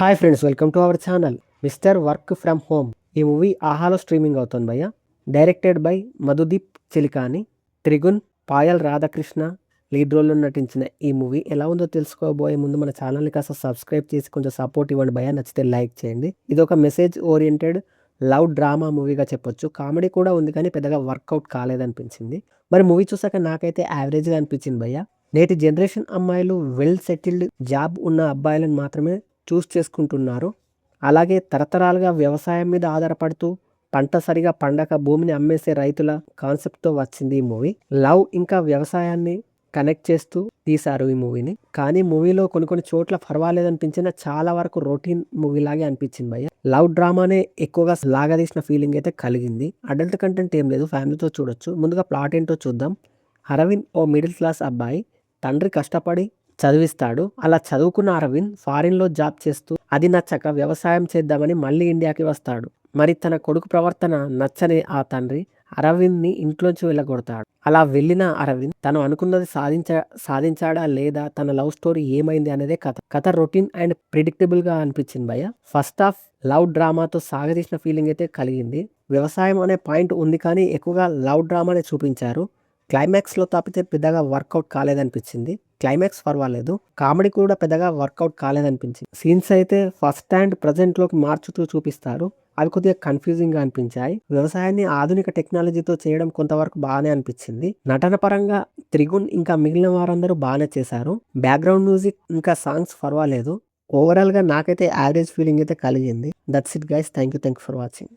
Hi friends, welcome to our channel mister work from home. ఈ movie ఆహాలో streaming అవుతుంది భయ్య. Directed by Madhudeep Chilikani, Trigun, Payal Radhakrishna lead రోల్లో నటించిన ఈ మూవీ ఎలా ఉందో తెలుసుకోబోయే ముందు మన ఛానల్ని కాస్త సబ్స్క్రైబ్ చేసి కొంచెం సపోర్ట్ ఇవ్వండి భయ్య. నచ్చితే లైక్ చేయండి. ఇది ఒక మెసేజ్ ఓరియంటెడ్ లవ్ డ్రామా మూవీగా చెప్పొచ్చు. కామెడీ కూడా ఉంది కానీ పెద్దగా వర్కౌట్ కాలేదనిపించింది. మరి మూవీ చూసాక నాకైతే యావరేజ్గా అనిపించింది భయ్య. నేటి జనరేషన్ అమ్మాయిలు వెల్ సెటిల్డ్ జాబ్ ఉన్న అబ్బాయిలను మాత్రమే చూస్ చేసుకుంటున్నారు. అలాగే తరతరాలుగా వ్యవసాయం మీద ఆధారపడుతూ పంట సరిగా పండక భూమిని అమ్మేసే రైతుల కాన్సెప్ట్తో వచ్చింది ఈ మూవీ. లవ్ ఇంకా వ్యవసాయాన్ని కనెక్ట్ చేస్తూ తీశారు ఈ మూవీని. కానీ మూవీలో కొన్ని చోట్ల పర్వాలేదనిపించిన, చాలా వరకు రొటీన్ మూవీ లాగే అనిపించింది భయ్య. లవ్ డ్రామానే ఎక్కువగా లాగదీసిన ఫీలింగ్ అయితే కలిగింది. అడల్ట్ కంటెంట్ ఏం లేదు, ఫ్యామిలీతో చూడొచ్చు. ముందుగా ప్లాట్ ఏంటో చూద్దాం. అరవింద్ ఓ మిడిల్ క్లాస్ అబ్బాయి. తండ్రి కష్టపడి చదివిస్తాడు. అలా చదువుకున్న అరవింద్ ఫారిన్లో జాబ్ చేస్తూ అది నచ్చక వ్యవసాయం చేద్దామని మళ్ళీ ఇండియాకి వస్తాడు. మరి తన కొడుకు ప్రవర్తన నచ్చని ఆ తండ్రి అరవింద్ని ఇంట్లోంచి వెళ్ళగొడతాడు. అలా వెళ్ళిన అరవింద్ తను అనుకున్నది సాధించాడా లేదా, తన లవ్ స్టోరీ ఏమైంది అనేదే కథ రొటీన్ అండ్ ప్రిడిక్టబుల్ గా అనిపించింది భయ్య. ఫస్ట్ హాఫ్ లవ్ డ్రామాతో సాగదీసిన ఫీలింగ్ అయితే కలిగింది. వ్యవసాయం అనే పాయింట్ ఉంది కానీ ఎక్కువగా లవ్ డ్రామానే చూపించారు. క్లైమాక్స్లో తప్పితే పెద్దగా వర్కౌట్ కాలేదనిపించింది. క్లైమాక్స్ పర్వాలేదు, కామెడీ కూడా పెద్దగా వర్కౌట్ కాలేదనిపించింది. సీన్స్ అయితే ఫస్ట్ అండ్ ప్రజెంట్లోకి మార్చుతూ చూపిస్తారు. అవి కొద్దిగా కన్ఫ్యూజింగ్గా అనిపించాయి. వ్యవసాయాన్ని ఆధునిక టెక్నాలజీతో చేయడం కొంతవరకు బాగానే అనిపించింది. నటన పరంగా త్రిగుణ్ ఇంకా మిగిలిన వారందరూ బాగానే చేశారు. బ్యాక్గ్రౌండ్ మ్యూజిక్ ఇంకా సాంగ్స్ పర్వాలేదు. ఓవరాల్గా నాకైతే యావరేజ్ ఫీలింగ్ అయితే కలిగింది. That's it guys. Thank you for watching.